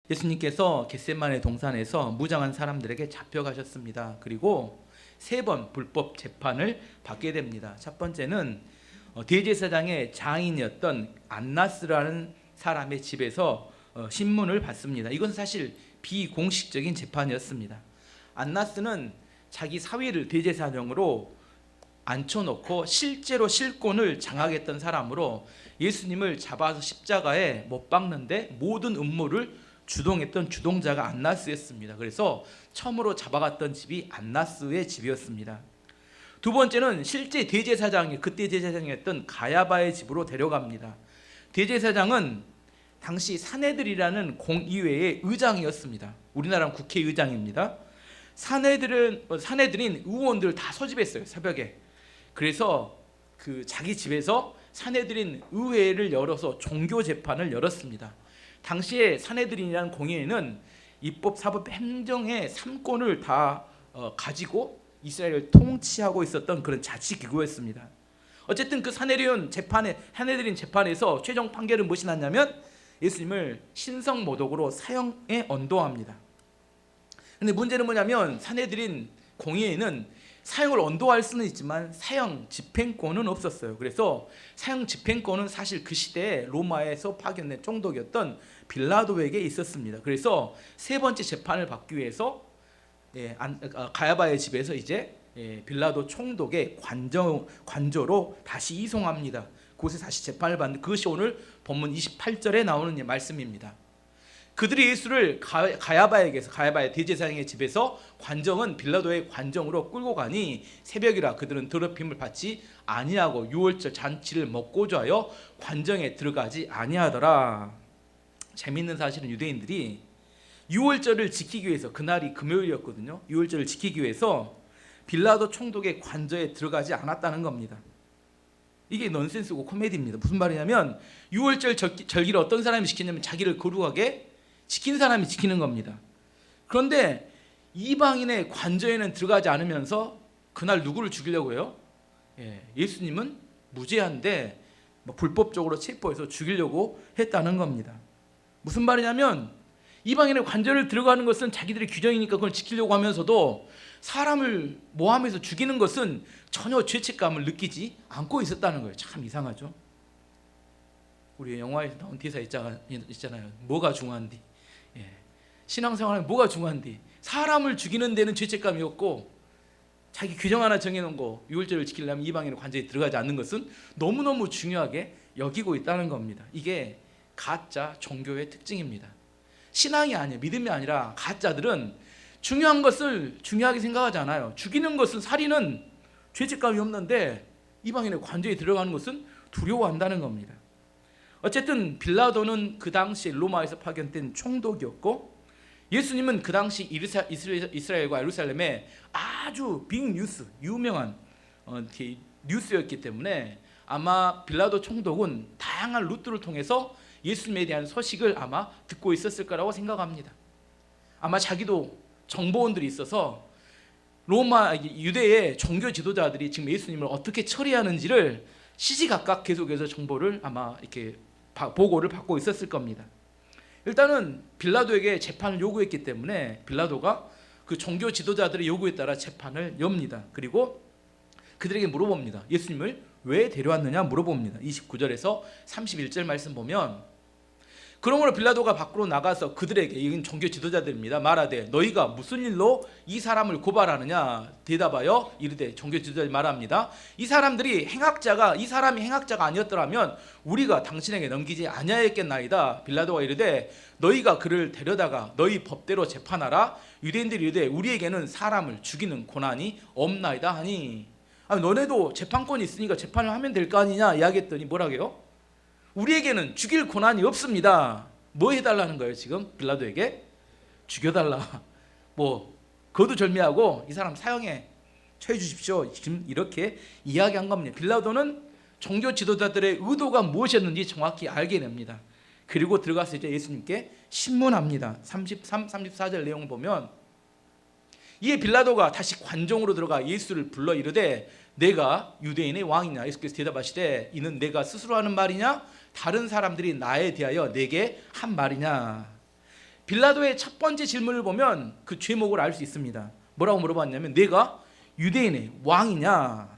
예수님께서 겟세마네 동산에서 무장한 사람들에게 잡혀가셨습니다. 그리고 3번 불법 재판을 받게 됩니다. 첫 번째는 대제사장의 장인이었던 안나스라는 사람의 집에서 신문을 받습니다. 이건 사실 비공식적인 재판이었습니다. 안나스는 자기 사위를 대제사장으로 앉혀놓고 실제로 실권을 장악했던 사람으로 예수님을 잡아서 십자가에 못 박는데 모든 음모를 주동했던 주동자가 안나스였습니다. 그래서 처음으로 잡아갔던 집이 안나스의 집이었습니다. 두 번째는 실제 대제사장이 그때 대제사장이었던 가야바의 집으로 데려갑니다. 대제사장은 당시 사내들이라는 공의회의 의장이었습니다. 우리나라는 국회의장입니다. 사내들인 의원들 다 소집했어요, 새벽에. 그래서 자기 집에서 사내들인 의회를 열어서 종교 재판을 열었습니다. 당시에 사내들인이라는 공의회는 입법, 사법, 행정의 3권을 다 가지고 이스라엘을 통치하고 있었던 그런 자치기구였습니다. 어쨌든 그 사내들인 재판에서 최종 판결은 무엇이 났냐면 예수님을 신성모독으로 사형에 언도합니다. 근데 문제는 뭐냐면 사내들인 공의회는 사형을 언도할 수는 있지만 사형 집행권은 없었어요. 그래서 사형 집행권은 사실 그 시대에 로마에서 파견된 총독이었던 빌라도에게 있었습니다. 그래서 3번째 재판을 받기 위해서 가야바의 집에서 이제 빌라도 총독의 관저로 다시 이송합니다. 그곳에 다시 재판을 받는 그것이 오늘 본문 28절에 나오는 말씀입니다. 그들이 예수를 가야바의 대제사장의 집에서 관정은 빌라도의 관정으로 끌고 가니 새벽이라 그들은 더럽힘을 받지 아니하고 유월절 잔치를 먹고자 하여 관정에 들어가지 아니하더라. 재미있는 사실은 유대인들이 유월절을 지키기 위해서, 그날이 금요일이었거든요. 유월절을 지키기 위해서 빌라도 총독의 관저에 들어가지 않았다는 겁니다. 이게 넌센스고 코미디입니다. 무슨 말이냐면 유월절 절기를 어떤 사람이 지키냐면 자기를 거룩하게 지키는 사람이 지키는 겁니다. 그런데 이방인의 관저에는 들어가지 않으면서 그날 누구를 죽이려고 해요? 예수님은 무죄한데 불법적으로 체포해서 죽이려고 했다는 겁니다. 무슨 말이냐면 이방인의 관저를 들어가는 것은 자기들의 규정이니까 그걸 지키려고 하면서도 사람을 모함해서 죽이는 것은 전혀 죄책감을 느끼지 않고 있었다는 거예요. 참 이상하죠. 우리 영화에서 나온 대사 있잖아요. 뭐가 중요한디? 신앙생활에 뭐가 중요한디? 사람을 죽이는 데는 죄책감이 없고 자기 규정 하나 정해놓은 거 유월절을 지키려면 이방인의 관저에 들어가지 않는 것은 너무너무 중요하게 여기고 있다는 겁니다. 이게 가짜 종교의 특징입니다. 신앙이 아니에요. 믿음이 아니라 가짜들은 중요한 것을 중요하게 생각하지 않아요. 죽이는 것은, 살인은 죄책감이 없는데 이방인의 관저에 들어가는 것은 두려워한다는 겁니다. 어쨌든 빌라도는 그 당시 로마에서 파견된 총독이었고 예수님은 그 당시 이스라엘과 예루살렘에 아주 빅뉴스, 유명한 뉴스였기 때문에 아마 빌라도 총독은 다양한 루트를 통해서 예수님에 대한 소식을 아마 듣고 있었을 거라고 생각합니다. 아마 자기도 정보원들이 있어서 유대의 종교 지도자들이 지금 예수님을 어떻게 처리하는지를 시시각각 계속해서 정보를 아마 이렇게 보고를 받고 있었을 겁니다. 일단은 빌라도에게 재판을 요구했기 때문에 빌라도가 그 종교 지도자들의 요구에 따라 재판을 엽니다. 그리고 그들에게 물어봅니다. 예수님을 왜 데려왔느냐 물어봅니다. 29절에서 31절 말씀 보면 그러므로 빌라도가 밖으로 나가서 그들에게, 이건 종교 지도자들입니다, 말하되 너희가 무슨 일로 이 사람을 고발하느냐 대답하여 이르되, 종교 지도자들이 말합니다. 이 사람이 행악자가 아니었더라면 우리가 당신에게 넘기지 아니하였겠나이다. 빌라도가 이르되 너희가 그를 데려다가 너희 법대로 재판하라. 유대인들이 이르되 우리에게는 사람을 죽이는 권한이 없나이다 하니, 너네도 재판권이 있으니까 재판을 하면 될 거 아니냐 이야기했더니 뭐라고요? 우리에게는 죽일 권한이 없습니다. 뭐 해달라는 거예요 지금 빌라도에게? 죽여달라. 거두절미하고 이 사람 사형에 처해 주십시오. 지금 이렇게 이야기한 겁니다. 빌라도는 종교 지도자들의 의도가 무엇이었는지 정확히 알게 됩니다. 그리고 들어가서 이제 예수님께 신문합니다. 33, 34절 내용을 보면 이에 빌라도가 다시 관정으로 들어가 예수를 불러 이르되 내가 유대인의 왕이냐? 예수께서 대답하시되 이는 내가 스스로 하는 말이냐? 다른 사람들이 나에 대하여 내게 한 말이냐? 빌라도의 첫 번째 질문을 보면 그 죄목을 알 수 있습니다. 뭐라고 물어봤냐면 내가 유대인의 왕이냐.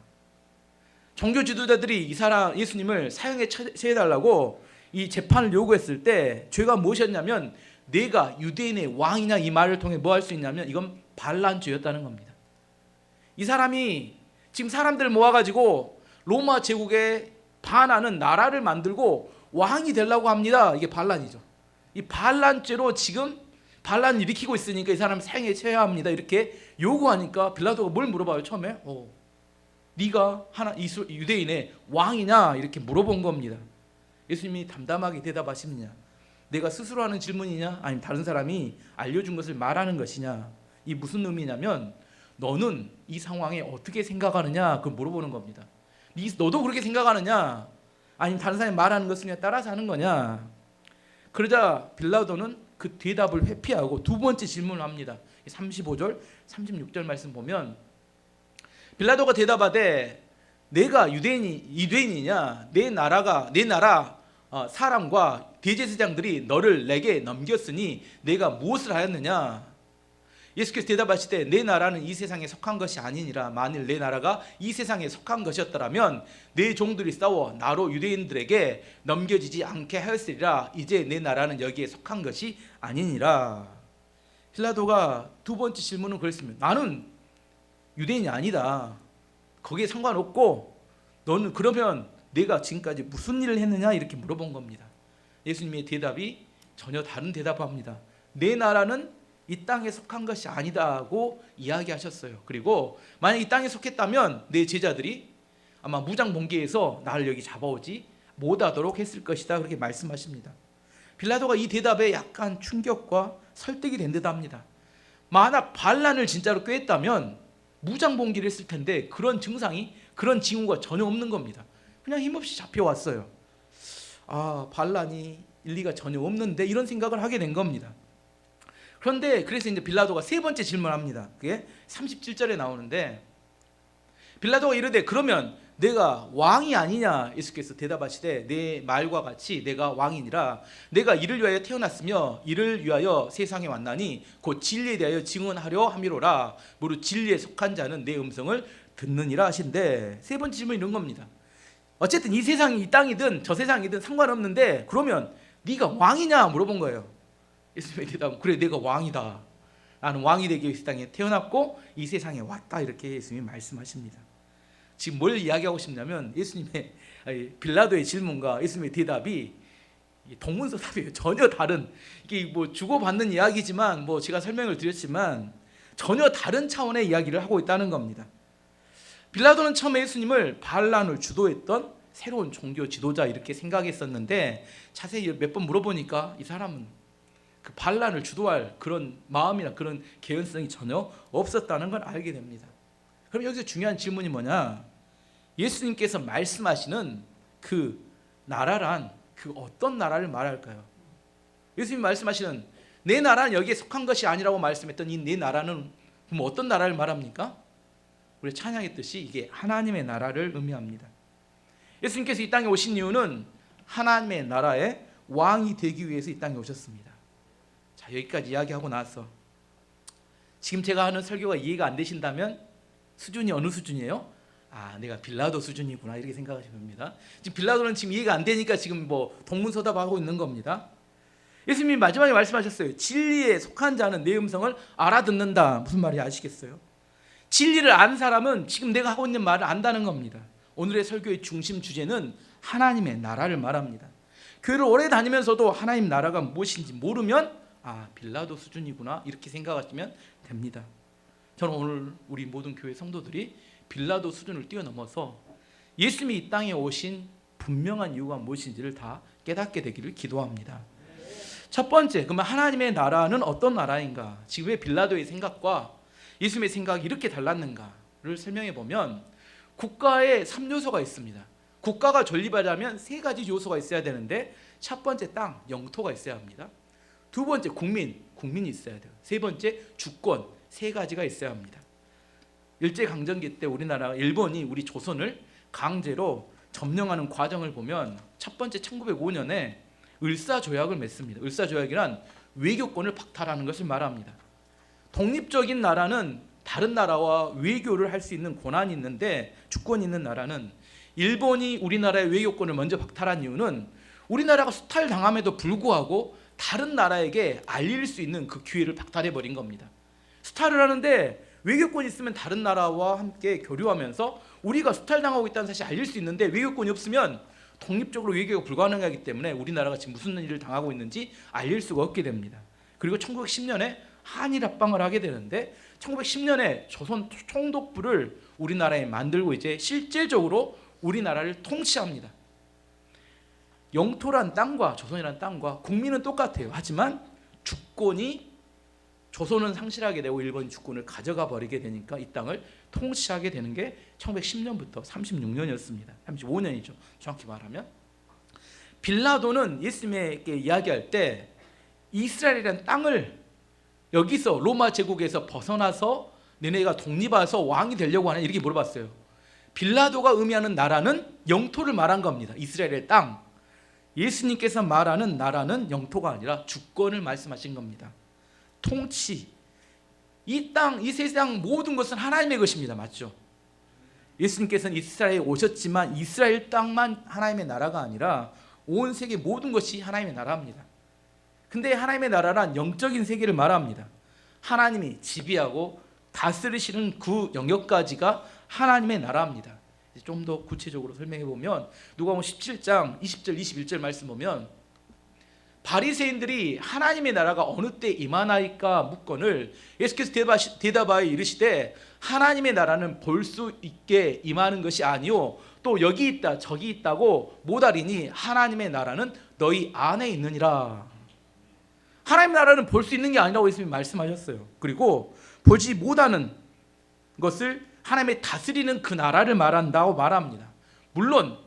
종교 지도자들이 이 사람 예수님을 사형에 처해달라고 이 재판을 요구했을 때 죄가 무엇이었냐면 내가 유대인의 왕이냐 이 말을 통해 뭐 할 수 있냐면 이건 반란죄였다는 겁니다. 이 사람이 지금 사람들 모아가지고 로마 제국에 반하는 나라를 만들고 왕이 되려고 합니다. 이게 반란이죠. 이 반란죄로 지금 반란을 일으키고 있으니까 이 사람 사형에 처해야 합니다. 이렇게 요구하니까 빌라도가 뭘 물어봐요 처음에? 네가 유대인의 왕이냐 이렇게 물어본 겁니다. 예수님이 담담하게 대답하십니다. 내가 스스로 하는 질문이냐 아니면 다른 사람이 알려준 것을 말하는 것이냐. 이 무슨 의미냐면 너는 이 상황에 어떻게 생각하느냐 그걸 물어보는 겁니다. 너도 그렇게 생각하느냐 아니면 다른 사람이 말하는 것을 그냥 따라서 하는 거냐. 그러자 빌라도는 그 대답을 회피하고 두 번째 질문을 합니다. 35절 36절 말씀 보면 빌라도가 대답하되 내가 유대인이냐 내 나라 사람과 대제사장들이 너를 내게 넘겼으니 내가 무엇을 하였느냐. 예수께서 대답하시되 내 나라는 이 세상에 속한 것이 아니니라. 만일 내 나라가 이 세상에 속한 것이었더라면 내 종들이 싸워 나로 유대인들에게 넘겨지지 않게 하였으리라. 이제 내 나라는 여기에 속한 것이 아니니라. 빌라도가 두 번째 질문은 그랬습니다. 나는 유대인이 아니다. 거기에 상관없고 너는 그러면 내가 지금까지 무슨 일을 했느냐 이렇게 물어본 겁니다. 예수님의 대답이 전혀 다른 대답을 합니다. 내 나라는 이 땅에 속한 것이 아니다고 이야기하셨어요. 그리고 만약 이 땅에 속했다면 내 제자들이 아마 무장봉기에서 나를 여기 잡아오지 못하도록 했을 것이다 그렇게 말씀하십니다. 빌라도가 이 대답에 약간 충격과 설득이 된 듯 합니다. 만약 반란을 진짜로 꾀했다면 무장봉기를 했을 텐데 그런 증상이 그런 징후가 전혀 없는 겁니다. 그냥 힘없이 잡혀왔어요. 반란이 일리가 전혀 없는데 이런 생각을 하게 된 겁니다. 그런데 그래서 이제 빌라도가 세 번째 질문합니다. 그게 37절에 나오는데 빌라도가 이르되 그러면 내가 왕이 아니냐. 예수께서 대답하시되 내 말과 같이 내가 왕이니라. 내가 이를 위하여 태어났으며 이를 위하여 세상에 왔나니 곧 진리에 대하여 증언하려 함이로라. 무릇 진리에 속한 자는 내 음성을 듣느니라 하신데 세 번째 질문이 이런 겁니다. 어쨌든 이 세상이 이 땅이든 저 세상이든 상관없는데 그러면 네가 왕이냐 물어본 거예요. 예수님의 대답은 그래 내가 왕이다. 나는 왕이 되기 위해 이 땅에 태어났고 이 세상에 왔다 이렇게 예수님이 말씀하십니다. 지금 뭘 이야기하고 싶냐면 예수님의 빌라도의 질문과 예수님의 대답이 동문서답이에요. 전혀 다른 이게 뭐 주고받는 이야기지만 뭐 제가 설명을 드렸지만 전혀 다른 차원의 이야기를 하고 있다는 겁니다. 빌라도는 처음에 예수님을 반란을 주도했던 새로운 종교 지도자 이렇게 생각했었는데 자세히 몇 번 물어보니까 이 사람은 그 반란을 주도할 그런 마음이나 그런 개연성이 전혀 없었다는 걸 알게 됩니다. 그럼 여기서 중요한 질문이 뭐냐? 예수님께서 말씀하시는 그 나라란 그 어떤 나라를 말할까요? 예수님이 말씀하시는 내 나라는 여기에 속한 것이 아니라고 말씀했던 이 내 나라는 그럼 어떤 나라를 말합니까? 우리 찬양했듯이 이게 하나님의 나라를 의미합니다. 예수님께서 이 땅에 오신 이유는 하나님의 나라의 왕이 되기 위해서 이 땅에 오셨습니다. 자, 여기까지 이야기하고 나서 지금 제가 하는 설교가 이해가 안 되신다면 수준이 어느 수준이에요? 내가 빌라도 수준이구나 이렇게 생각하시면 됩니다. 지금 빌라도는 지금 이해가 안 되니까 지금 뭐 동문서답하고 있는 겁니다. 예수님이 마지막에 말씀하셨어요. 진리에 속한 자는 내 음성을 알아듣는다. 무슨 말인지 아시겠어요? 진리를 아는 사람은 지금 내가 하고 있는 말을 안다는 겁니다. 오늘의 설교의 중심 주제는 하나님의 나라를 말합니다. 교회를 오래 다니면서도 하나님 나라가 무엇인지 모르면 빌라도 수준이구나 이렇게 생각하시면 됩니다. 저는 오늘 우리 모든 교회 성도들이 빌라도 수준을 뛰어넘어서 예수님이 이 땅에 오신 분명한 이유가 무엇인지를 다 깨닫게 되기를 기도합니다. 첫 번째, 그러면 하나님의 나라는 어떤 나라인가? 지금 왜 빌라도의 생각과 예수님의 생각이 이렇게 달랐는가를 설명해 보면 국가에 3요소가 있습니다. 국가가 존립하려면 3가지 요소가 있어야 되는데 첫 번째 땅, 영토가 있어야 합니다. 두 번째 국민이 있어야 돼요. 세 번째 주권, 3가지가 있어야 합니다. 일제강점기 때 우리나라 일본이 우리 조선을 강제로 점령하는 과정을 보면 첫 번째 1905년에 을사조약을 맺습니다. 을사조약이란 외교권을 박탈하는 것을 말합니다. 독립적인 나라는 다른 나라와 외교를 할 수 있는 권한이 있는데, 주권이 있는 나라는, 일본이 우리나라의 외교권을 먼저 박탈한 이유는 우리나라가 수탈당함에도 불구하고 다른 나라에게 알릴 수 있는 그 기회를 박탈해버린 겁니다. 수탈을 하는데 외교권이 있으면 다른 나라와 함께 교류하면서 우리가 수탈당하고 있다는 사실을 알릴 수 있는데, 외교권이 없으면 독립적으로 외교가 불가능하기 때문에 우리나라가 지금 무슨 일을 당하고 있는지 알릴 수가 없게 됩니다. 그리고 1910년에 한일 합방을 하게 되는데, 1910년에 조선 총독부를 우리나라에 만들고 이제 실제적으로 우리나라를 통치합니다. 영토란 땅과 조선이란 땅과 국민은 똑같아요. 하지만 주권이, 조선은 상실하게 되고 일본이 주권을 가져가 버리게 되니까 이 땅을 통치하게 되는 게 1910년부터 36년이었습니다. 35년이죠. 정확히 말하면. 빌라도는 예수님에게 이야기할 때 이스라엘이라는 땅을 여기서 로마 제국에서 벗어나서 너네가 독립해서 왕이 되려고 하는, 이렇게 물어봤어요. 빌라도가 의미하는 나라는 영토를 말한 겁니다. 이스라엘의 땅. 예수님께서 말하는 나라는 영토가 아니라 주권을 말씀하신 겁니다. 통치. 이 땅, 이 세상 모든 것은 하나님의 것입니다. 맞죠? 예수님께서는 이스라엘에 오셨지만 이스라엘 땅만 하나님의 나라가 아니라 온 세계 모든 것이 하나님의 나라입니다. 근데 하나님의 나라란 영적인 세계를 말합니다. 하나님이 지배하고 다스리시는 그 영역까지가 하나님의 나라입니다. 좀 더 구체적으로 설명해 보면 누가복음 17장 20절 21절 말씀 보면, 바리새인들이 하나님의 나라가 어느 때 임하나이까 묻거늘 예수께서 대답하여 이르시되 하나님의 나라는 볼 수 있게 임하는 것이 아니요 또 여기 있다 저기 있다고 못하리니 하나님의 나라는 너희 안에 있느니라. 하나님의 나라는 볼 수 있는 게 아니라고 예수님이 말씀하셨어요. 그리고 보지 못하는 것을 하나님의 다스리는 그 나라를 말한다고 말합니다. 물론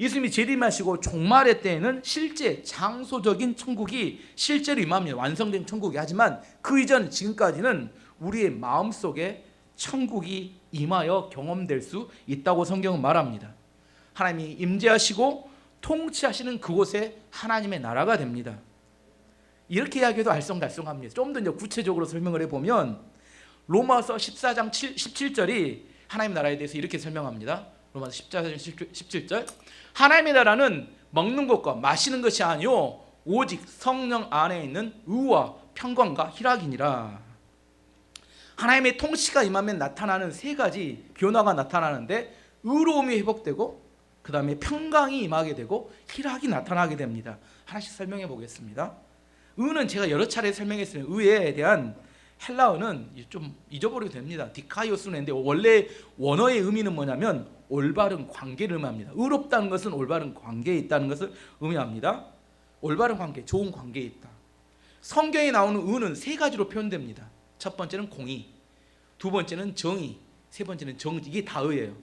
예수님이 재림하시고 종말의 때에는 실제 장소적인 천국이 실제로 임합니다. 완성된 천국이. 하지만 그 이전 지금까지는 우리의 마음속에 천국이 임하여 경험될 수 있다고 성경은 말합니다. 하나님이 임재하시고 통치하시는 그곳에 하나님의 나라가 됩니다. 이렇게 이야기해도 알쏭달쏭합니다. 좀 더 구체적으로 설명을 해보면 로마서 14장 17절이 하나님의 나라에 대해서 이렇게 설명합니다. 로마서 14장 17절, 하나님의 나라는 먹는 것과 마시는 것이 아니요 오직 성령 안에 있는 의와 평강과 희락이니라. 하나님의 통치가 임하면 나타나는 세 가지 변화가 나타나는데, 의로움이 회복되고 그 다음에 평강이 임하게 되고 희락이 나타나게 됩니다. 하나씩 설명해 보겠습니다. 의는 제가 여러 차례 설명했어요. 의에 대한 헬라어는 좀 잊어버려도 됩니다. 디카이오스인데 원래 원어의 의미는 뭐냐면 올바른 관계를 의미합니다. 의롭다는 것은 올바른 관계에 있다는 것을 의미합니다. 올바른 관계, 좋은 관계에 있다. 성경에 나오는 의는 세 가지로 표현됩니다. 첫 번째는 공의, 두 번째는 정의, 세 번째는 정직. 이게 다 의예요.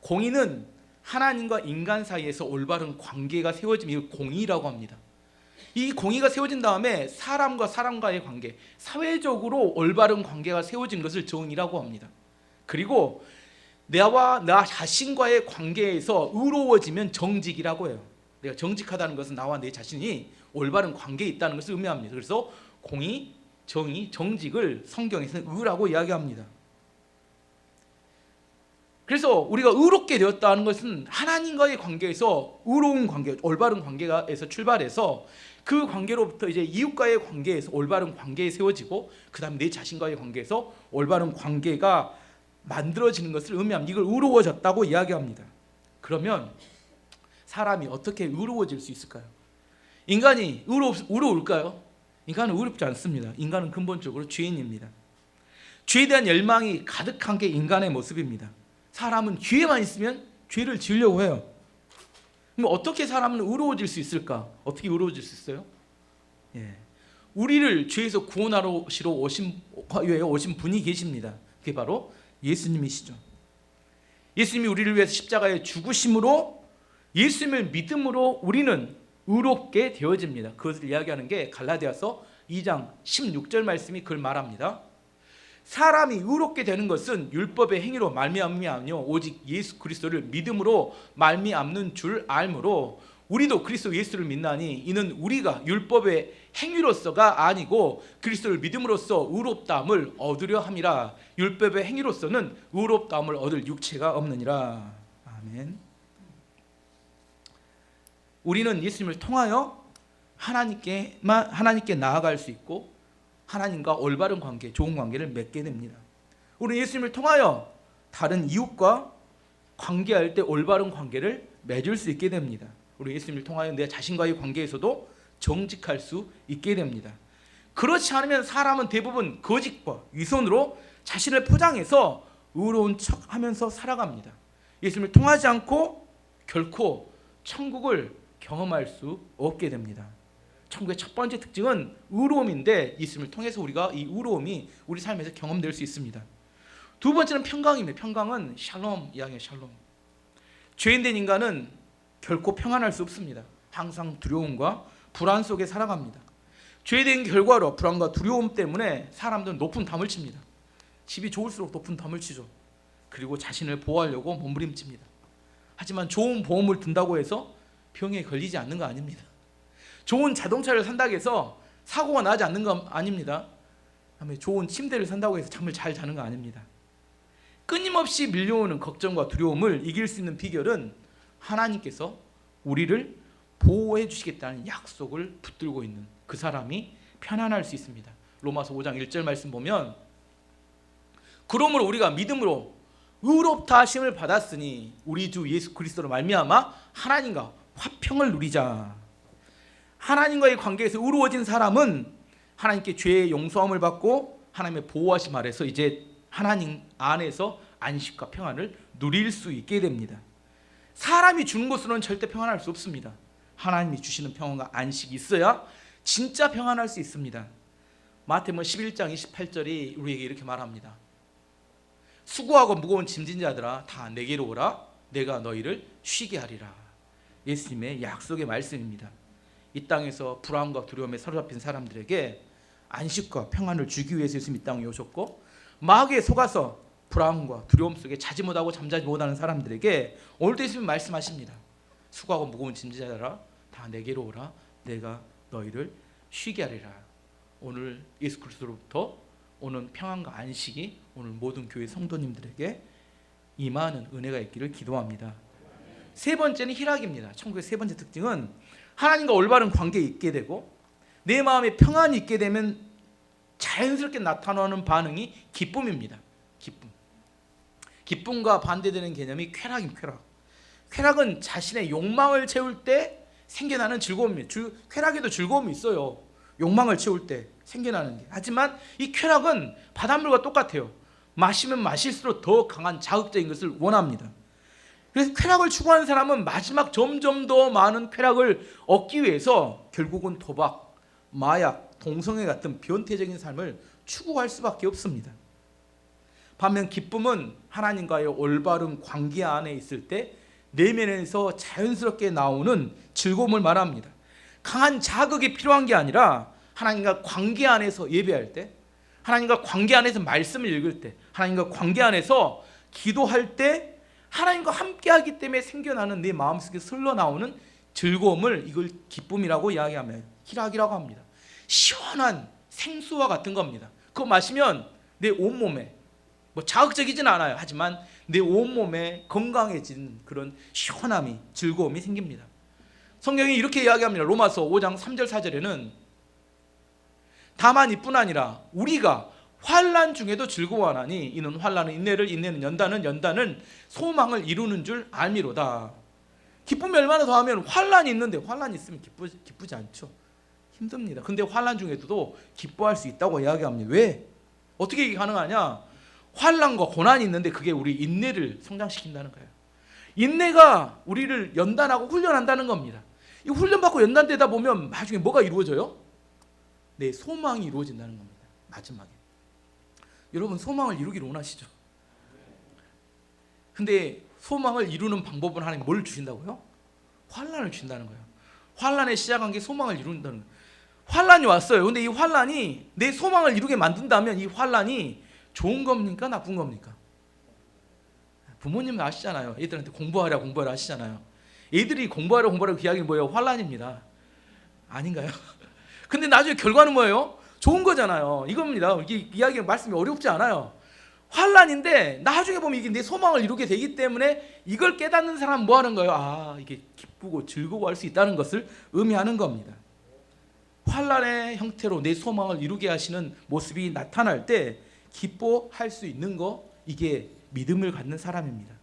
공의는 하나님과 인간 사이에서 올바른 관계가 세워지면 이걸 공의라고 합니다. 이 공의가 세워진 다음에 사람과 사람과의 관계, 사회적으로 올바른 관계가 세워진 것을 정의라고 합니다. 그리고 나와 나 자신과의 관계에서 의로워지면 정직이라고 해요. 내가 정직하다는 것은 나와 내 자신이 올바른 관계에 있다는 것을 의미합니다. 그래서 공의, 정의, 정직을 성경에서는 의라고 이야기합니다. 그래서 우리가 의롭게 되었다는 것은 하나님과의 관계에서 의로운 관계, 올바른 관계에서 출발해서 그 관계로부터 이제 이웃과의 관계에서 올바른 관계에 세워지고 그 다음에 내 자신과의 관계에서 올바른 관계가 만들어지는 것을 의미합니다. 이걸 의로워졌다고 이야기합니다. 그러면 사람이 어떻게 의로워질 수 있을까요? 인간이 의로울까요? 인간은 의롭지 않습니다. 인간은 근본적으로 죄인입니다. 죄에 대한 열망이 가득한 게 인간의 모습입니다. 사람은 기회만 있으면 죄를 지으려고 해요. 그럼 어떻게 사람은 의로워질 수 있을까? 어떻게 의로워질 수 있어요? 우리를 죄에서 구원하러 오신 분이 계십니다. 그게 바로 예수님이시죠. 예수님이 우리를 위해서 십자가에 죽으심으로, 예수님을 믿음으로 우리는 의롭게 되어집니다. 그것을 이야기하는 게 갈라디아서 2장 16절 말씀이 그걸 말합니다. 사람이 의롭게 되는 것은 율법의 행위로 말미암음이 아니요 오직 예수 그리스도를 믿음으로 말미암는 줄 알므로 우리도 그리스도 예수를 믿나니 이는 우리가 율법의 행위로서가 아니고 그리스도를 믿음으로써 의롭다함을 얻으려 함이라. 율법의 행위로서는 의롭다함을 얻을 육체가 없느니라. 아멘. 우리는 예수님을 통하여 하나님께 나아갈 수 있고 하나님과 올바른 관계, 좋은 관계를 맺게 됩니다. 우리는 예수님을 통하여 다른 이웃과 관계할 때 올바른 관계를 맺을 수 있게 됩니다. 우리 예수님을 통하여 내 자신과의 관계에서도 정직할 수 있게 됩니다. 그렇지 않으면 사람은 대부분 거짓과 위선으로 자신을 포장해서 의로운 척하면서 살아갑니다. 예수님을 통하지 않고 결코 천국을 경험할 수 없게 됩니다. 천국의 첫 번째 특징은 의로움인데 예수님을 통해서 우리가 이 의로움이 우리 삶에서 경험될 수 있습니다. 두 번째는 평강입니다. 평강은 샬롬 이야기예요. 샬롬. 죄인된 인간은 결코 평안할 수 없습니다. 항상 두려움과 불안 속에 살아갑니다. 죄된 결과로 불안과 두려움 때문에 사람들은 높은 담을 칩니다. 집이 좋을수록 높은 담을 치죠. 그리고 자신을 보호하려고 몸부림칩니다. 하지만 좋은 보험을 든다고 해서 병에 걸리지 않는 거 아닙니다. 좋은 자동차를 산다고 해서 사고가 나지 않는 거 아닙니다. 좋은 침대를 산다고 해서 잠을 잘 자는 거 아닙니다. 끊임없이 밀려오는 걱정과 두려움을 이길 수 있는 비결은 하나님께서 우리를 보호해 주시겠다는 약속을 붙들고 있는 그 사람이 편안할 수 있습니다. 로마서 5장 1절 말씀 보면 그러므로 우리가 믿음으로 의롭다 하심을 받았으니 우리 주 예수 그리스도로 말미암아 하나님과 화평을 누리자. 하나님과의 관계에서 의로워진 사람은 하나님께 죄의 용서함을 받고 하나님의 보호하심 아래서 이제 하나님 안에서 안식과 평안을 누릴 수 있게 됩니다. 사람이 주는 것으로는 절대 평안할 수 없습니다. 하나님이 주시는 평안과 안식이 있어야 진짜 평안할 수 있습니다. 마태복음 11장 28절이 우리에게 이렇게 말합니다. 수고하고 무거운 짐진 자들아 다 내게로 오라. 내가 너희를 쉬게 하리라. 예수님의 약속의 말씀입니다. 이 땅에서 불안과 두려움에 사로잡힌 사람들에게 안식과 평안을 주기 위해서 예수님이 이 땅에 오셨고 마귀에 속아서 불안과 두려움 속에 자지 못하고 잠자지 못하는 사람들에게 오늘도 예수님이 말씀하십니다. 수고하고 무거운 짐진 자들아 다 내게로 오라. 내가 너희를 쉬게 하리라. 오늘 예수 그리스도로부터 오는 평안과 안식이 오늘 모든 교회 성도님들에게 임하는 은혜가 있기를 기도합니다. 세 번째는 희락입니다. 천국의 세 번째 특징은 하나님과 올바른 관계에 있게 되고 내 마음에 평안이 있게 되면 자연스럽게 나타나는 반응이 기쁨입니다. 기쁨과 반대되는 개념이 쾌락입니다. 쾌락은 자신의 욕망을 채울 때 생겨나는 즐거움입니다. 쾌락에도 즐거움이 있어요. 욕망을 채울 때 생겨나는 게. 하지만 이 쾌락은 바닷물과 똑같아요. 마시면 마실수록 더 강한 자극적인 것을 원합니다. 그래서 쾌락을 추구하는 사람은 마지막 점점 더 많은 쾌락을 얻기 위해서 결국은 도박, 마약, 동성애 같은 변태적인 삶을 추구할 수밖에 없습니다. 반면 기쁨은 하나님과의 올바른 관계 안에 있을 때 내면에서 자연스럽게 나오는 즐거움을 말합니다. 강한 자극이 필요한 게 아니라 하나님과 관계 안에서 예배할 때, 하나님과 관계 안에서 말씀을 읽을 때, 하나님과 관계 안에서 기도할 때 하나님과 함께하기 때문에 생겨나는 내 마음속에 흘러나오는 즐거움을 이걸 기쁨이라고 이야기하면 희락이라고 합니다. 시원한 생수와 같은 겁니다. 그거 마시면 내 온몸에 자극적이진 않아요. 하지만 내 온몸에 건강해지는 그런 시원함이 즐거움이 생깁니다. 성경이 이렇게 이야기합니다. 로마서 5장 3절 4절에는 다만 이뿐 아니라 우리가 환난 중에도 즐거워하나니 이는 환난은 인내를 인내는 연단은 소망을 이루는 줄 알미로다. 기쁨이 얼마나 더하면 환난이 있는데 환난이 있으면 기쁘지 않죠. 힘듭니다. 근데 환난 중에도 기뻐할 수 있다고 이야기합니다. 왜? 어떻게 이게 가능하냐? 환난과 고난이 있는데 그게 우리 인내를 성장시킨다는 거예요. 인내가 우리를 연단하고 훈련한다는 겁니다. 이 훈련받고 연단되다 보면 나중에 뭐가 이루어져요? 내 소망이 이루어진다는 겁니다. 마지막에. 여러분 소망을 이루기를 원하시죠? 근데 소망을 이루는 방법은 하나님 뭘 주신다고요? 환난을 주신다는 거예요. 환난에 시작한 게 소망을 이룬다는 거예요. 환난이 왔어요. 근데 이 환난이 내 소망을 이루게 만든다면 이 환난이 좋은 겁니까? 나쁜 겁니까? 부모님은 아시잖아요. 애들한테 공부하라 하시잖아요. 애들이 공부하라고 그 이야기는 뭐예요? 환란입니다. 아닌가요? 근데 나중에 결과는 뭐예요? 좋은 거잖아요. 이겁니다. 이게 이야기 말씀이 어렵지 않아요. 환란인데 나중에 보면 이게 내 소망을 이루게 되기 때문에 이걸 깨닫는 사람은 뭐 하는 거예요? 아, 이게 기쁘고 즐거워할 수 있다는 것을 의미하는 겁니다. 환란의 형태로 내 소망을 이루게 하시는 모습이 나타날 때 기뻐할 수 있는 거, 이게 믿음을 갖는 사람입니다.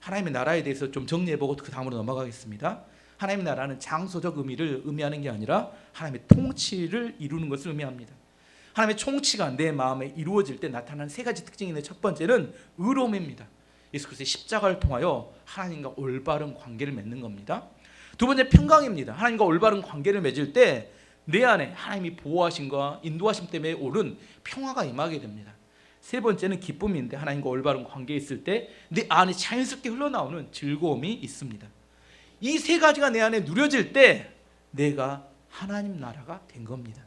하나님의 나라에 대해서 좀 정리해보고 그 다음으로 넘어가겠습니다. 하나님의 나라는 장소적 의미를 의미하는 게 아니라 하나님의 통치를 이루는 것을 의미합니다. 하나님의 통치가 내 마음에 이루어질 때 나타나는 세 가지 특징이 있는데, 첫 번째는 의로움입니다. 예수 그리스도의 십자가를 통하여 하나님과 올바른 관계를 맺는 겁니다. 두 번째, 평강입니다. 하나님과 올바른 관계를 맺을 때 내 안에 하나님이 보호하심과 인도하심 때문에 오른 평화가 임하게 됩니다. 세 번째는 기쁨인데, 하나님과 올바른 관계에 있을 때 내 안에 자연스럽게 흘러나오는 즐거움이 있습니다. 이 세 가지가 내 안에 누려질 때 내가 하나님 나라가 된 겁니다.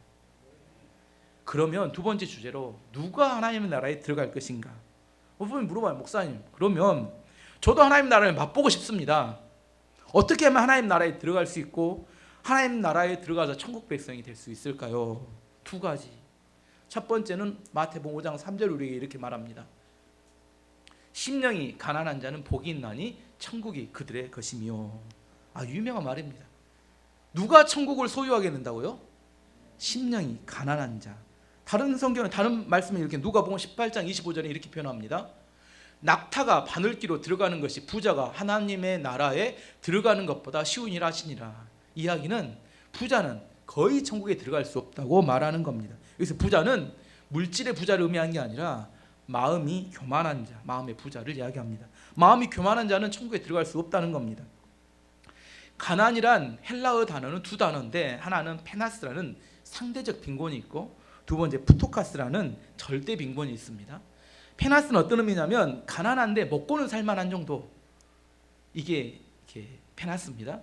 그러면 두 번째 주제로 누가 하나님의 나라에 들어갈 것인가? 분이 물어봐요. 목사님, 그러면 저도 하나님 나라를 맛보고 싶습니다. 어떻게 하면 하나님 나라에 들어갈 수 있고 하나님 나라에 들어가서 천국 백성이 될 수 있을까요? 두 가지. 첫 번째는 마태복음 5장 3절 우리에게 이렇게 말합니다. 심령이 가난한 자는 복이 있나니 천국이 그들의 것이며. 아, 유명한 말입니다. 누가 천국을 소유하게 된다고요? 심령이 가난한 자. 다른 성경은 다른 말씀에 이렇게 누가복음 18장 25절에 이렇게 표현합니다. 낙타가 바늘기로 들어가는 것이 부자가 하나님의 나라에 들어가는 것보다 쉬운 일 하시니라. 이야기는 부자는 거의 천국에 들어갈 수 없다고 말하는 겁니다. 여기서 부자는 물질의 부자를 의미한 게 아니라 마음이 교만한 자, 마음의 부자를 이야기합니다. 마음이 교만한 자는 천국에 들어갈 수 없다는 겁니다. 가난이란 헬라어 단어는 두 단어인데, 하나는 페나스라는 상대적 빈곤이 있고, 두 번째 푸토카스라는 절대 빈곤이 있습니다. 페나스는 어떤 의미냐면 가난한데 먹고는 살만한 정도, 이게 페나스입니다.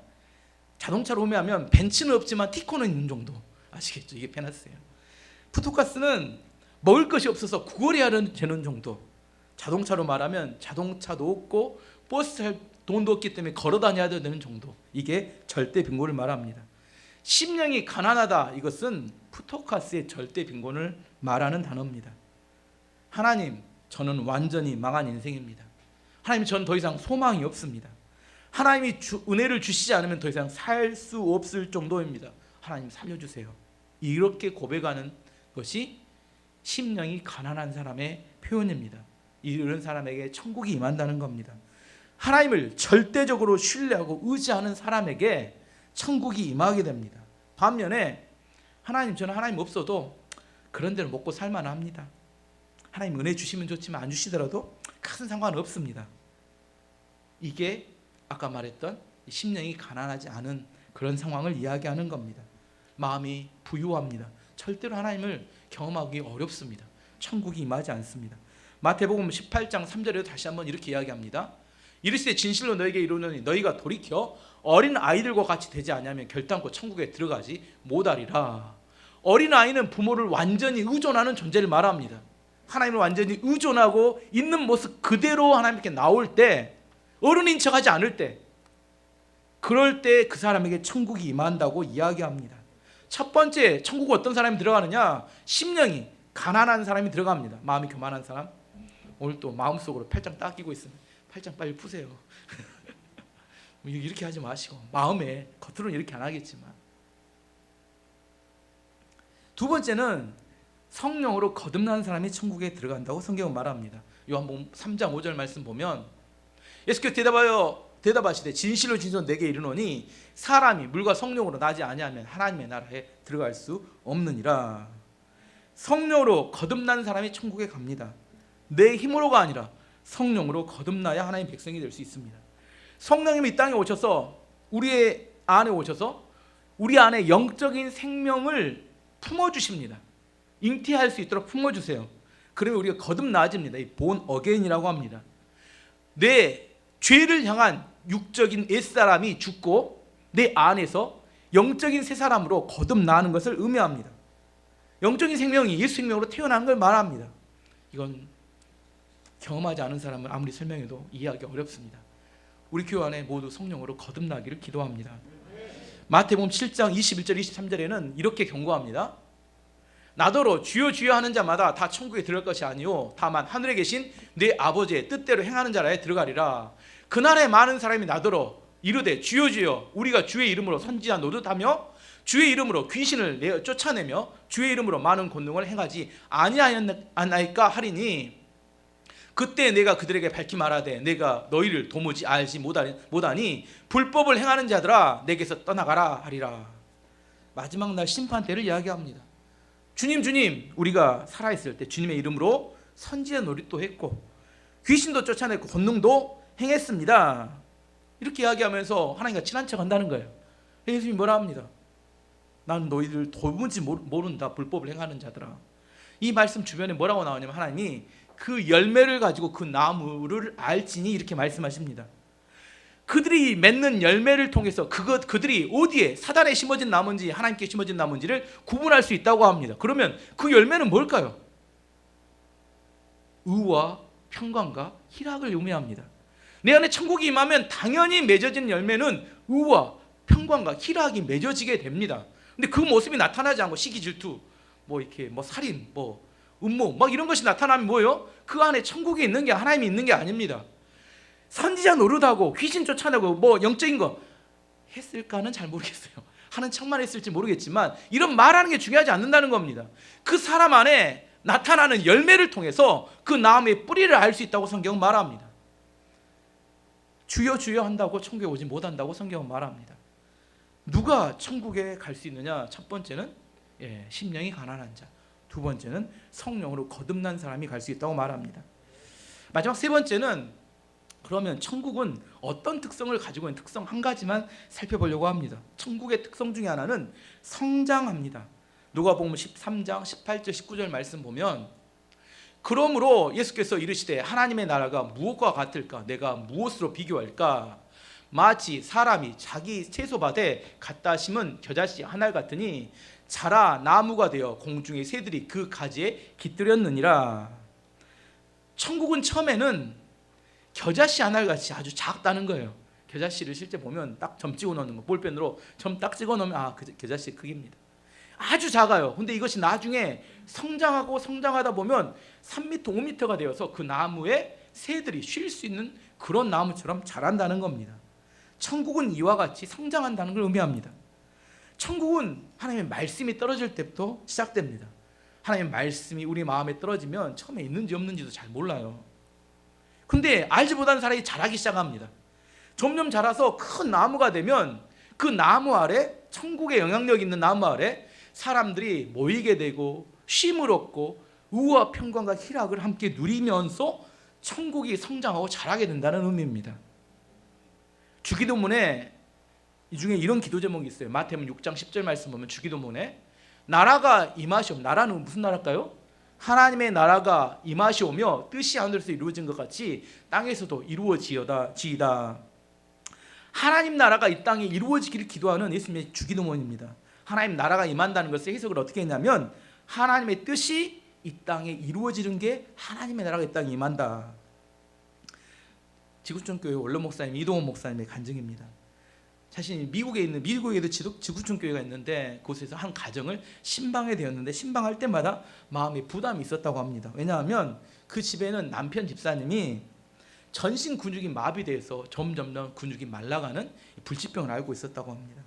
자동차로 의미하면 벤츠는 없지만 티코는 있는 정도, 아시겠죠? 이게 페나스예요. 푸토카스는 먹을 것이 없어서 구걸해야 되는 정도, 자동차로 말하면 자동차도 없고 버스 탈 돈도 없기 때문에 걸어 다녀야 되는 정도, 이게 절대 빈곤을 말합니다. 심령이 가난하다, 이것은 푸토카스의 절대 빈곤을 말하는 단어입니다. 하나님, 저는 완전히 망한 인생입니다. 하나님, 저는 더 이상 소망이 없습니다. 하나님이 은혜를 주시지 않으면 더 이상 살 수 없을 정도입니다. 하나님 살려주세요. 이렇게 고백하는 것이 심령이 가난한 사람의 표현입니다. 이런 사람에게 천국이 임한다는 겁니다. 하나님을 절대적으로 신뢰하고 의지하는 사람에게 천국이 임하게 됩니다. 반면에 하나님, 저는 하나님 없어도 그런 대로 먹고 살만합니다. 하나님 은혜 주시면 좋지만 안 주시더라도 큰 상관없습니다. 이게 아까 말했던 심령이 가난하지 않은 그런 상황을 이야기하는 겁니다. 마음이 부유합니다. 절대로 하나님을 경험하기 어렵습니다. 천국이 임하지 않습니다. 마태복음 18장 3절에도 다시 한번 이렇게 이야기합니다. 이르시되 진실로 너에게 이르노니 너희가 돌이켜 어린 아이들과 같이 되지 아니하면 결단코 천국에 들어가지 못하리라. 어린 아이는 부모를 완전히 의존하는 존재를 말합니다. 하나님을 완전히 의존하고 있는 모습 그대로 하나님께 나올 때, 어른인 척하지 않을 때, 그럴 때 그 사람에게 천국이 임한다고 이야기합니다. 첫 번째, 천국에 어떤 사람이 들어가느냐? 심령이 가난한 사람이 들어갑니다. 마음이 교만한 사람. 오늘 또 마음속으로 팔짱 딱 끼고 있으면 팔짱 빨리 푸세요. 이렇게 하지 마시고, 마음에, 겉으로는 이렇게 안 하겠지만. 두 번째는 성령으로 거듭난 사람이 천국에 들어간다고 성경은 말합니다. 요한복음 3장 5절 말씀 보면 예수께서 대답하시되 진실로 진실로 내게 이르노니 사람이 물과 성령으로 나지 아니하면 하나님의 나라에 들어갈 수 없느니라. 성령으로 거듭난 사람이 천국에 갑니다. 내 힘으로가 아니라 성령으로 거듭나야 하나님 백성이 될 수 있습니다. 성령님이 이 땅에 오셔서 우리 안에 오셔서 우리 안에 영적인 생명을 품어주십니다. 잉태할 수 있도록 품어주세요. 그러면 우리가 거듭나집니다. 이 본 어게인이라고 합니다. 내 죄를 향한 육적인 옛사람이 죽고 내 안에서 영적인 새 사람으로 거듭나는 것을 의미합니다. 영적인 생명이 예수 생명으로 태어나는 걸 말합니다. 이건 경험하지 않은 사람은 아무리 설명해도 이해하기 어렵습니다. 우리 교회 안에 모두 성령으로 거듭나기를 기도합니다. 마태복음 7장 21절 23절에는 이렇게 경고합니다. 나더러 주여 주여 하는 자마다 다 천국에 들어갈 것이 아니요 다만 하늘에 계신 내 아버지의 뜻대로 행하는 자라에 들어가리라. 그날에 많은 사람이 나더러 이르되 주여 주여 우리가 주의 이름으로 선지자 노릇하며 주의 이름으로 귀신을 쫓아내며 주의 이름으로 많은 권능을 행하지 아니하였나이까 하리니 그때 내가 그들에게 밝히 말하되 내가 너희를 도무지 알지 못하니 불법을 행하는 자들아 내게서 떠나가라 하리라. 마지막 날 심판 때를 이야기합니다. 주님 주님 우리가 살아있을 때 주님의 이름으로 선지자 노릇도 했고 귀신도 쫓아냈고 권능도 행했습니다. 이렇게 이야기하면서 하나님과 친한 척 한다는 거예요. 예수님이 뭐라 합니다. 나는 너희들 도무지 모른다 불법을 행하는 자들아. 이 말씀 주변에 뭐라고 나오냐면 하나님이 그 열매를 가지고 그 나무를 알지니 이렇게 말씀하십니다. 그들이 맺는 열매를 통해서 그들이 어디에 사단에 심어진 나무인지 하나님께 심어진 나무인지를 구분할 수 있다고 합니다. 그러면 그 열매는 뭘까요? 의와 평강과 희락을 의미합니다. 내 안에 천국이 임하면 당연히 맺어지는 열매는 의와 평강과 희락이 맺어지게 됩니다. 근데 그 모습이 나타나지 않고 시기 질투, 이렇게 살인, 음모, 이런 것이 나타나면 뭐예요? 그 안에 천국이 있는 게 하나님이 있는 게 아닙니다. 선지자 노릇하고 귀신 쫓아내고 영적인 거 했을까는 잘 모르겠어요. 하는 척만 했을지 모르겠지만 이런 말하는 게 중요하지 않는다는 겁니다. 그 사람 안에 나타나는 열매를 통해서 그 나무의 뿌리를 알 수 있다고 성경은 말합니다. 주여 주여 한다고 천국에 오지 못한다고 성경은 말합니다. 누가 천국에 갈 수 있느냐? 첫 번째는 심령이 가난한 자, 두 번째는 성령으로 거듭난 사람이 갈 수 있다고 말합니다. 마지막 세 번째는 그러면 천국은 어떤 특성을 가지고 있는 특성 한 가지만 살펴보려고 합니다. 천국의 특성 중에 하나는 성장합니다. 누가복음 13장 18절 19절 말씀 보면 그러므로 예수께서 이르시되 하나님의 나라가 무엇과 같을까? 내가 무엇으로 비교할까? 마치 사람이 자기 채소밭에 갖다 심은 겨자씨 한 알 같으니 자라 나무가 되어 공중의 새들이 그 가지에 깃들였느니라. 천국은 처음에는 겨자씨 한 알 같이 아주 작다는 거예요. 겨자씨를 실제 보면 딱 점 찍어 놓는 거, 볼펜으로 점 딱 찍어 놓으면 그 겨자씨 크기입니다. 아주 작아요. 근데 이것이 나중에 성장하다 보면 3m, 5m가 되어서 그 나무에 새들이 쉴 수 있는 그런 나무처럼 자란다는 겁니다. 천국은 이와 같이 성장한다는 걸 의미합니다. 천국은 하나님의 말씀이 떨어질 때부터 시작됩니다. 하나님의 말씀이 우리 마음에 떨어지면 처음에 있는지 없는지도 잘 몰라요. 근데 알지 못하는 사람이 자라기 시작합니다. 점점 자라서 큰 나무가 되면 그 나무 아래, 천국의 영향력 있는 나무 아래 사람들이 모이게 되고 쉼을 얻고 의와 평강과 희락을 함께 누리면서 천국이 성장하고 자라게 된다는 의미입니다. 주기도문에 이 중에 이런 기도 제목이 있어요. 마태복음 6장 10절 말씀 보면 주기도문에 나라가 임하시오. 나라는 무슨 나라일까요? 하나님의 나라가 임하시오며 뜻이 하늘에서 이루어진 것 같이 땅에서도 이루어지이다. 하나님 나라가 이 땅에 이루어지기를 기도하는 예수님의 주기도문입니다. 하나님 나라가 임한다는 것을 해석을 어떻게 했냐면 하나님의 뜻이 이 땅에 이루어지는 게 하나님의 나라가 이 땅에 임한다. 지구촌교회 원로 목사님 이동원 목사님의 간증입니다. 자신이 미국에도 지구촌교회가 있는데 그곳에서 한 가정을 신방에 되었는데 신방할 때마다 마음에 부담이 있었다고 합니다. 왜냐하면 그 집에는 남편 집사님이 전신 근육이 마비돼서 점점 근육이 말라가는 불치병을 앓고 있었다고 합니다.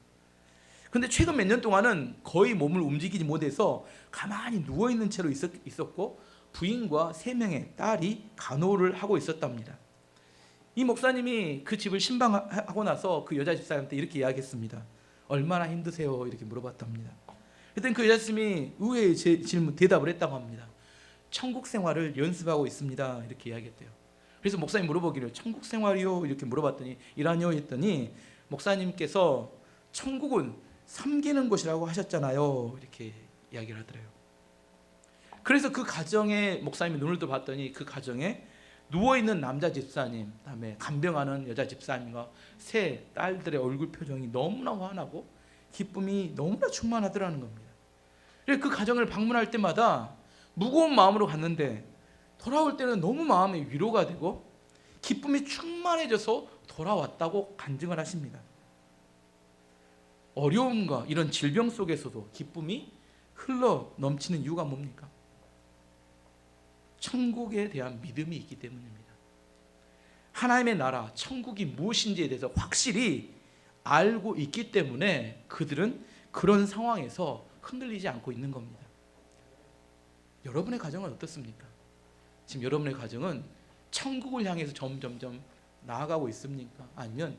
그런데 최근 몇 년 동안은 거의 몸을 움직이지 못해서 가만히 누워있는 채로 있었고 부인과 3명의 딸이 간호를 하고 있었답니다. 이 목사님이 그 집을 신방하고 나서 그 여자 집사님한테 이렇게 이야기했습니다. 얼마나 힘드세요? 이렇게 물어봤답니다. 그랬더니 그 여자 집사님이 의외의 질문 대답을 했다고 합니다. 천국 생활을 연습하고 있습니다. 이렇게 이야기했대요. 그래서 목사님 물어보기를 천국 생활이요? 이렇게 물어봤더니 이라뇨 했더니 목사님께서 천국은 섬기는 곳이라고 하셨잖아요. 이렇게 이야기를 하더래요. 그래서 그 가정에 목사님이 눈을 떠봤더니 그 가정에 누워있는 남자 집사님, 그다음에 간병하는 여자 집사님과 3 딸들의 얼굴 표정이 너무나 환하고 기쁨이 너무나 충만하더라는 겁니다. 그래서 그 가정을 방문할 때마다 무거운 마음으로 갔는데 돌아올 때는 너무 마음에 위로가 되고 기쁨이 충만해져서 돌아왔다고 간증을 하십니다. 어려움과 이런 질병 속에서도 기쁨이 흘러 넘치는 이유가 뭡니까? 천국에 대한 믿음이 있기 때문입니다. 하나님의 나라, 천국이 무엇인지에 대해서 확실히 알고 있기 때문에 그들은 그런 상황에서 흔들리지 않고 있는 겁니다. 여러분의 가정은 어떻습니까? 지금 여러분의 가정은 천국을 향해서 점점점 나아가고 있습니까? 아니면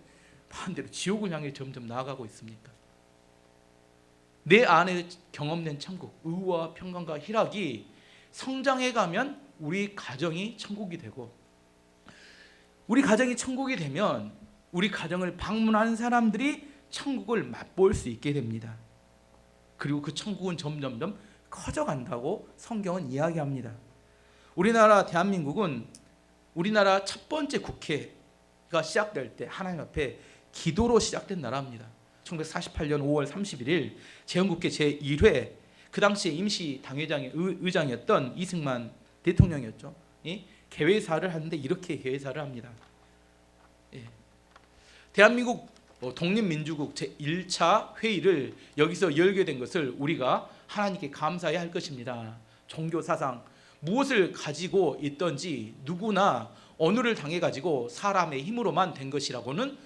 반대로 지옥을 향해 점점 나아가고 있습니까? 내 안에 경험된 천국, 의와 평강과 희락이 성장해 가면 우리 가정이 천국이 되고, 우리 가정이 천국이 되면 우리 가정을 방문하는 사람들이 천국을 맛볼 수 있게 됩니다. 그리고 그 천국은 점점점 커져간다고 성경은 이야기합니다. 우리나라 대한민국은 우리나라 첫 번째 국회가 시작될 때 하나님 앞에 기도로 시작된 나라입니다. 1948년 5월 31일 제1국회 제1회, 그 당시에 임시 당회장의 의장이었던 이승만 대통령이었죠. 개회사를 하는데 이렇게 개회사를 합니다. 대한민국 독립민주국 제1차 회의를 여기서 열게 된 것을 우리가 하나님께 감사해야 할 것입니다. 종교 사상 무엇을 가지고 있든지 누구나 언어를 당해 가지고 사람의 힘으로만 된 것이라고는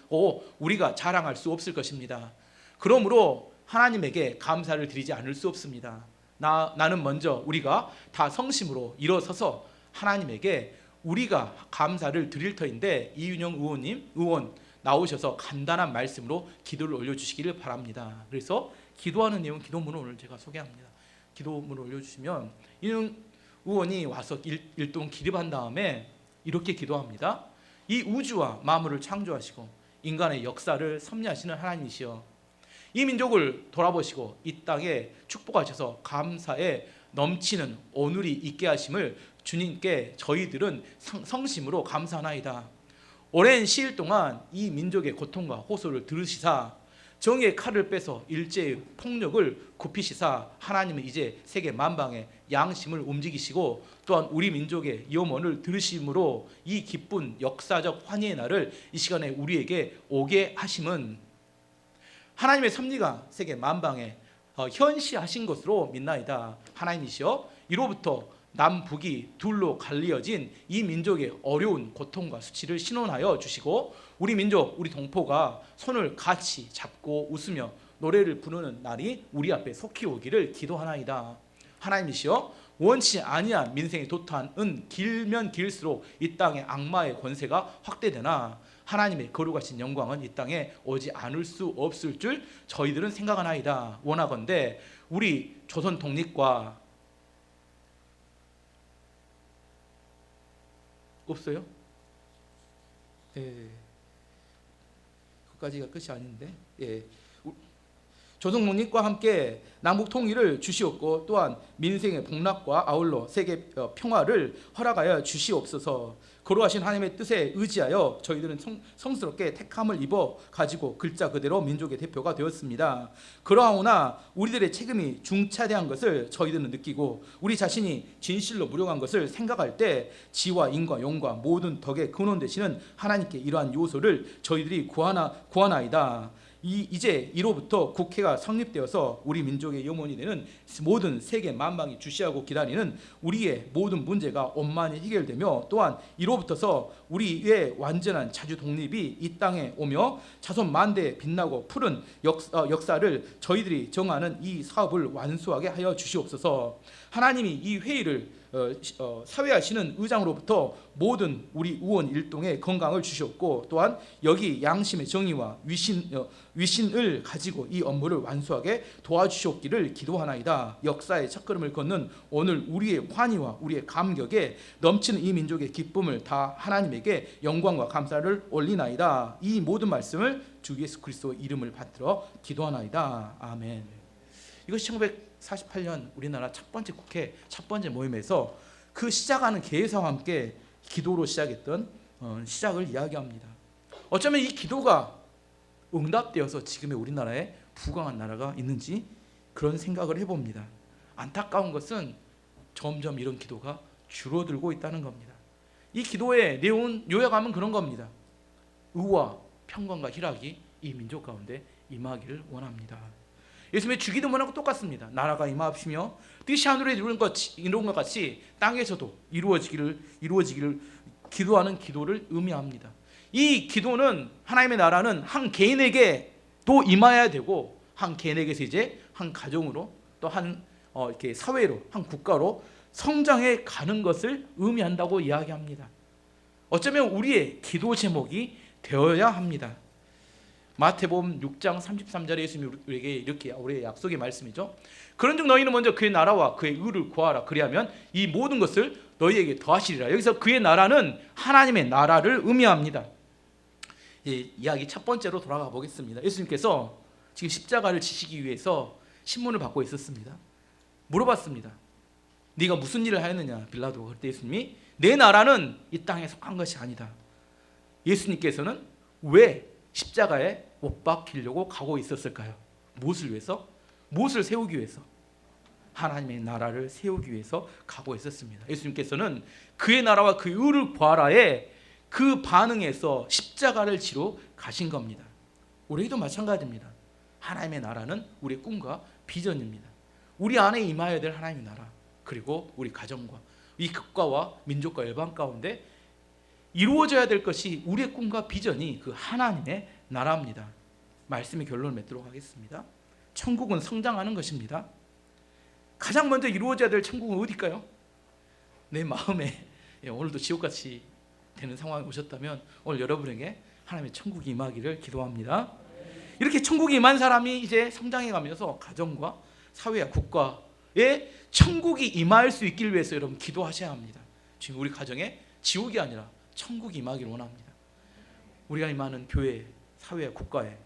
우리가 자랑할 수 없을 것입니다. 그러므로 하나님에게 감사를 드리지 않을 수 없습니다. 나는 먼저 우리가 다 성심으로 일어서서 하나님에게 우리가 감사를 드릴 터인데, 이윤영 의원 나오셔서 간단한 말씀으로 기도를 올려주시기를 바랍니다. 그래서 기도하는 내용, 기도문을 오늘 제가 소개합니다. 기도문을 올려주시면 이윤영 의원이 와서 일동 기립한 다음에 이렇게 기도합니다. 이 우주와 만물을 창조하시고 인간의 역사를 섭리하시는 하나님이시여, 이 민족을 돌아보시고 이 땅에 축복하셔서 감사에 넘치는 오늘이 있게 하심을 주님께 저희들은 성심으로 감사하나이다. 오랜 시일 동안 이 민족의 고통과 호소를 들으시사 정의의 칼을 빼서 일제의 폭력을 굽히시사 하나님은 이제 세계 만방의 양심을 움직이시고 또한 우리 민족의 염원을 들으심으로 이 기쁜 역사적 환희의 날을 이 시간에 우리에게 오게 하심은 하나님의 섭리가 세계 만방에 현시하신 것으로 믿나이다. 하나님이시여, 이로부터 남북이 둘로 갈리어진 이 민족의 어려운 고통과 수치를 신원하여 주시고 우리 민족, 우리 동포가 손을 같이 잡고 웃으며 노래를 부르는 날이 우리 앞에 속히 오기를 기도하나이다. 하나님이시여, 원치 아니한 민생의 도탄은 길면 길수록 이 땅의 악마의 권세가 확대되나 하나님의 거룩하신 영광은 이 땅에 오지 않을 수 없을 줄 저희들은 생각하나이다. 원하건대 우리 조선 독립과 없어요? 그까지가 끝이 아닌데. 조선 독립과 함께 남북 통일을 주시옵고 또한 민생의 복락과 아울러 세계 평화를 허락하여 주시옵소서. 거룩하신 하나님의 뜻에 의지하여 저희들은 성스럽게 택함을 입어 가지고 글자 그대로 민족의 대표가 되었습니다. 그러하오나 우리들의 책임이 중차대한 것을 저희들은 느끼고 우리 자신이 진실로 무력한 것을 생각할 때 지와 인과 용과 모든 덕의 근원 되시는 하나님께 이러한 요소를 저희들이 구하나이다. 이제 이로부터 국회가 성립되어서 우리 민족의 염원이 되는 모든 세계 만방이 주시하고 기다리는 우리의 모든 문제가 원만히 해결되며 또한 이로부터서 우리의 완전한 자주 독립이 이 땅에 오며 자손 만대에 빛나고 푸른 역사를 저희들이 정하는 이 사업을 완수하게 하여 주시옵소서. 하나님이 이 회의를 사회하시는 의장으로부터 모든 우리 의원 일동의 건강을 주셨고 또한 여기 양심의 정의와 위신을 가지고 이 업무를 완수하게 도와주셨기를 기도하나이다. 역사의 첫걸음을 걷는 오늘 우리의 환희와 우리의 감격에 넘치는 이 민족의 기쁨을 다 하나님에게 영광과 감사를 올리나이다. 이 모든 말씀을 주 예수 그리스도 이름을 받들어 기도하나이다. 아멘. 이것이 1948년 우리나라 첫 번째 국회 첫 번째 모임에서 그 시작하는 개회사와 함께 기도로 시작했던 시작을 이야기합니다. 어쩌면 이 기도가 응답되어서 지금의 우리나라에 부강한 나라가 있는지 그런 생각을 해봅니다. 안타까운 것은 점점 이런 기도가 줄어들고 있다는 겁니다. 이 기도의 내용은 요약하면 그런 겁니다. 의와 평강과 희락이 이 민족 가운데 임하기를 원합니다. 예수님의 주기도문하고 똑같습니다. 나라가 임하옵시며 뜻이 하늘에 이룬 것 같이 땅에서도 이루어지기를 기도하는 기도를 의미합니다. 이 기도는 하나님의 나라는 한 개인에게 또 임해야 되고 한 개인에게서 이제 한 가정으로 또 한 이렇게 사회로 한 국가로 성장해 가는 것을 의미한다고 이야기합니다. 어쩌면 우리의 기도 제목이 되어야 합니다. 마태복음 6장 33절에 예수님이 우리에게 이렇게 우리의 약속의 말씀이죠. 그런즉 너희는 먼저 그의 나라와 그의 의를 구하라. 그리하면 이 모든 것을 너희에게 더하시리라. 여기서 그의 나라는 하나님의 나라를 의미합니다. 이야기 첫 번째로 돌아가 보겠습니다. 예수님께서 지금 십자가를 지시기 위해서 신문을 받고 있었습니다. 물어봤습니다. 네가 무슨 일을 하였느냐 빌라도가. 그때 예수님이 내 나라는 이 땅에 속한 것이 아니다. 예수님께서는 왜 십자가에 못 박히려고 가고 있었을까요? 무엇을 위해서? 무엇을 세우기 위해서? 하나님의 나라를 세우기 위해서 가고 있었습니다. 예수님께서는 그의 나라와 그의 의를 구하라에 그 반응에서 십자가를 지러 가신 겁니다. 우리도 마찬가지입니다. 하나님의 나라는 우리의 꿈과 비전입니다. 우리 안에 임하여야 될 하나님의 나라, 그리고 우리 가정과 이 국가와 민족과 열방 가운데 이루어져야 될 것이 우리의 꿈과 비전이 그 하나님의 나라입니다. 말씀의 결론을 맺도록 하겠습니다. 천국은 성장하는 것입니다. 가장 먼저 이루어져야 될 천국은 어디일까요? 내 마음에 오늘도 지옥같이 되는 상황이 오셨다면 오늘 여러분에게 하나님의 천국이 임하기를 기도합니다. 이렇게 천국이 임한 사람이 이제 성장해 가면서 가정과 사회와 국가에 천국이 임할 수 있기를 위해서 여러분 기도하셔야 합니다. 지금 우리 가정에 지옥이 아니라 천국이 임하기를 원합니다. 우리가 임하는 교회, 사회와 국가에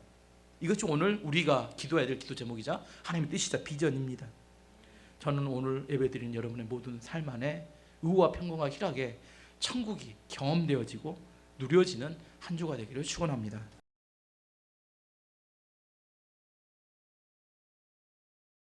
이것이 오늘 우리가 기도해야 될 기도 제목이자 하나님의 뜻이자 비전입니다. 저는 오늘 예배드린 여러분의 모든 삶 안에 의와 평강과 희락에 천국이 경험되어지고 누려지는 한 주가 되기를 축원합니다.